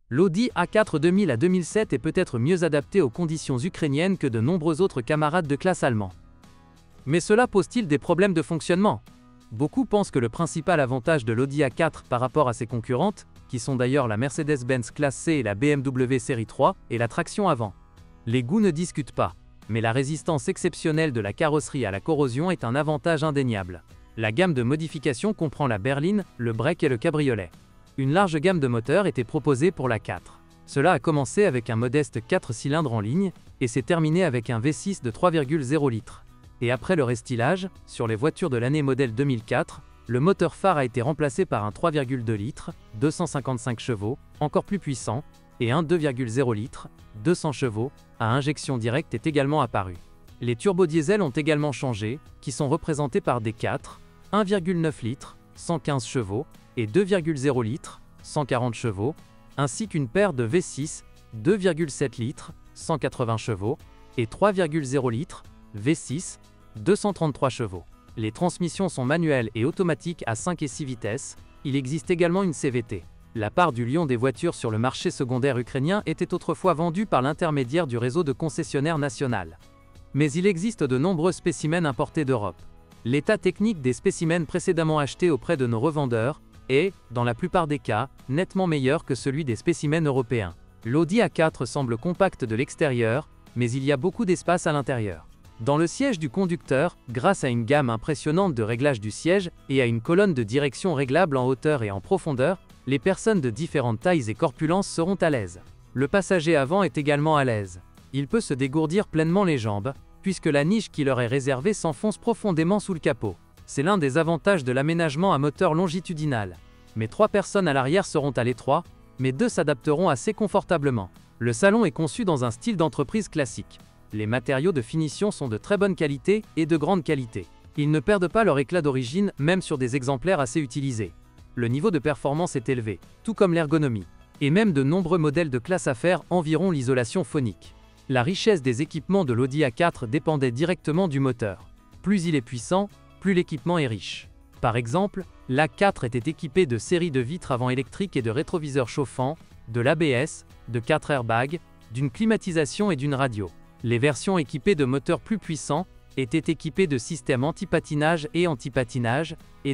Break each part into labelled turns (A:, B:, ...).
A: L'Audi A4 2000 à 2007 est peut-être mieux adapté aux conditions ukrainiennes que de nombreux autres camarades de classe allemands. Mais cela pose-t-il des problèmes de fonctionnement? Beaucoup pensent que le principal avantage de l'Audi A4 par rapport à ses concurrentes, qui sont d'ailleurs la Mercedes-Benz Classe C et la BMW Série 3, est la traction avant. Les goûts ne discutent pas, mais la résistance exceptionnelle de la carrosserie à la corrosion est un avantage indéniable. La gamme de modifications comprend la berline, le break et le cabriolet. Une large gamme de moteurs était proposée pour la 4. Cela a commencé avec un modeste 4 cylindres en ligne, et s'est terminé avec un V6 de 3,0 litres. Et après le restylage, sur les voitures de l'année modèle 2004, le moteur phare a été remplacé par un 3,2 litres, 255 chevaux, encore plus puissant, et un 2,0 litres, 200 chevaux, à injection directe est également apparu. Les turbodiesels ont également changé, qui sont représentés par des 4, 1,9 litres, 115 chevaux, et 2,0 litres, 140 chevaux, ainsi qu'une paire de V6, 2,7 litres, 180 chevaux, et 3,0 litres, V6, 233 chevaux. Les transmissions sont manuelles et automatiques à 5 et 6 vitesses, il existe également une CVT. La part du lion des voitures sur le marché secondaire ukrainien était autrefois vendue par l'intermédiaire du réseau de concessionnaires national. Mais il existe de nombreux spécimens importés d'Europe. L'état technique des spécimens précédemment achetés auprès de nos revendeurs est, dans la plupart des cas, nettement meilleur que celui des spécimens européens. L'Audi A4 semble compacte de l'extérieur, mais il y a beaucoup d'espace à l'intérieur. Dans le siège du conducteur, grâce à une gamme impressionnante de réglages du siège et à une colonne de direction réglable en hauteur et en profondeur, les personnes de différentes tailles et corpulences seront à l'aise. Le passager avant est également à l'aise. Il peut se dégourdir pleinement les jambes, puisque la niche qui leur est réservée s'enfonce profondément sous le capot. C'est l'un des avantages de l'aménagement à moteur longitudinal. Mais 3 personnes à l'arrière seront à l'étroit, mais 2 s'adapteront assez confortablement. Le salon est conçu dans un style d'entreprise classique. Les matériaux de finition sont de très bonne qualité et de grande qualité. Ils ne perdent pas leur éclat d'origine, même sur des exemplaires assez utilisés. Le niveau de performance est élevé, tout comme l'ergonomie. Et même de nombreux modèles de classe affaires environ l'isolation phonique. La richesse des équipements de l'Audi A4 dépendait directement du moteur. Plus il est puissant, plus l'équipement est riche. Par exemple, l'A4 était équipé de séries de vitres avant électriques et de rétroviseurs chauffants, de l'ABS, de 4 airbags, d'une climatisation et d'une radio. Les versions équipées de moteurs plus puissants étaient équipées de systèmes anti-patinage et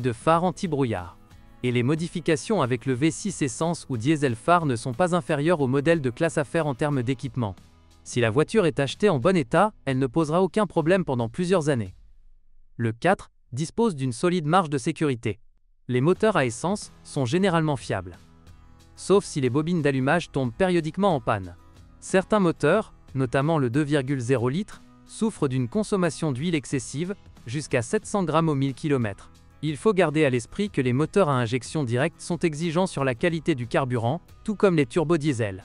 A: de phares anti-brouillard. Et les modifications avec le V6 essence ou diesel phare ne sont pas inférieures au modèle de classe affaires en termes d'équipement. Si la voiture est achetée en bon état, elle ne posera aucun problème pendant plusieurs années. Le 4 dispose d'une solide marge de sécurité. Les moteurs à essence sont généralement fiables. Sauf si les bobines d'allumage tombent périodiquement en panne. Certains moteurs, notamment le 2,0 litres, souffrent d'une consommation d'huile excessive, jusqu'à 700 grammes au 1000 km. Il faut garder à l'esprit que les moteurs à injection directe sont exigeants sur la qualité du carburant, tout comme les turbodiesels.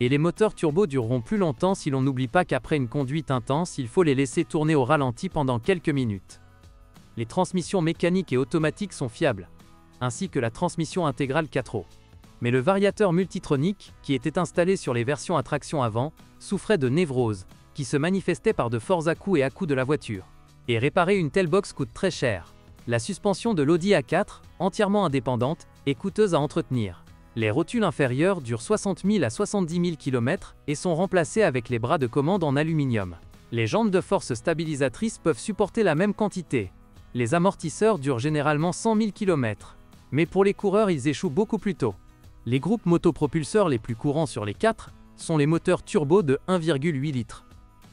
A: Et les moteurs turbo dureront plus longtemps si l'on n'oublie pas qu'après une conduite intense, il faut les laisser tourner au ralenti pendant quelques minutes. Les transmissions mécaniques et automatiques sont fiables, ainsi que la transmission intégrale 4 roues. Mais le variateur multitronique, qui était installé sur les versions à traction avant, souffrait de névrose, qui se manifestait par de forts à-coups et à-coups de la voiture. Et réparer une telle box coûte très cher. La suspension de l'Audi A4, entièrement indépendante, est coûteuse à entretenir. Les rotules inférieures durent 60 000 à 70 000 km et sont remplacées avec les bras de commande en aluminium. Les jantes de force stabilisatrices peuvent supporter la même quantité. Les amortisseurs durent généralement 100 000 km. Mais pour les coureurs, ils échouent beaucoup plus tôt. Les groupes motopropulseurs les plus courants sur les 4 sont les moteurs turbo de 1,8 litres.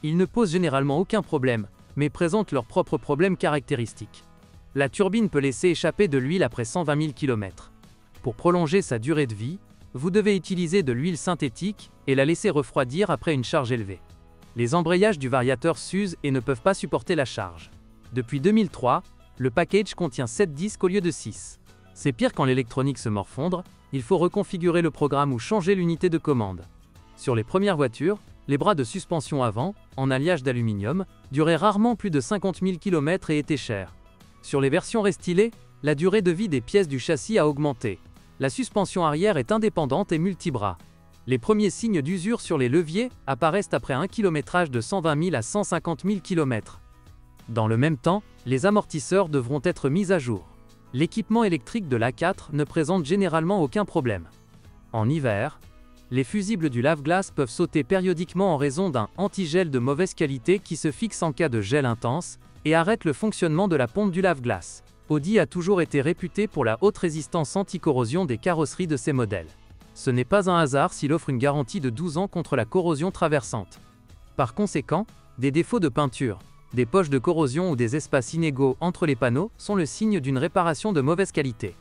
A: Ils ne posent généralement aucun problème, mais présentent leurs propres problèmes caractéristiques. La turbine peut laisser échapper de l'huile après 120 000 km. Pour prolonger sa durée de vie, vous devez utiliser de l'huile synthétique et la laisser refroidir après une charge élevée. Les embrayages du variateur s'usent et ne peuvent pas supporter la charge. Depuis 2003, le package contient 7 disques au lieu de 6. C'est pire quand l'électronique se morfondre, il faut reconfigurer le programme ou changer l'unité de commande. Sur les premières voitures, les bras de suspension avant, en alliage d'aluminium, duraient rarement plus de 50 000 km et étaient chers. Sur les versions restylées, la durée de vie des pièces du châssis a augmenté. La suspension arrière est indépendante et multibras. Les premiers signes d'usure sur les leviers apparaissent après un kilométrage de 120 000 à 150 000 km. Dans le même temps, les amortisseurs devront être mis à jour. L'équipement électrique de l'A4 ne présente généralement aucun problème. En hiver, Les fusibles du lave-glace peuvent sauter périodiquement en raison d'un antigel de mauvaise qualité qui se fixe en cas de gel intense et arrête le fonctionnement de la pompe du lave-glace. Audi a toujours été réputé pour la haute résistance anti-corrosion des carrosseries de ses modèles. Ce n'est pas un hasard s'il offre une garantie de 12 ans contre la corrosion traversante. Par conséquent, des défauts de peinture, des poches de corrosion ou des espaces inégaux entre les panneaux sont le signe d'une réparation de mauvaise qualité.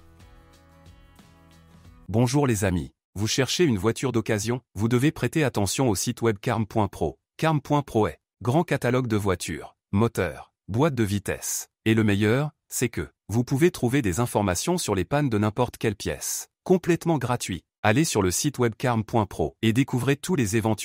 B: Bonjour les amis. Vous cherchez une voiture d'occasion, vous devez prêter attention au site web carm.pro. Carm.pro est grand catalogue de voitures, moteurs, boîtes de vitesse. Et le meilleur, c'est que vous pouvez trouver des informations sur les pannes de n'importe quelle pièce. Complètement gratuit. Allez sur le site web carm.pro et découvrez tous les éventuels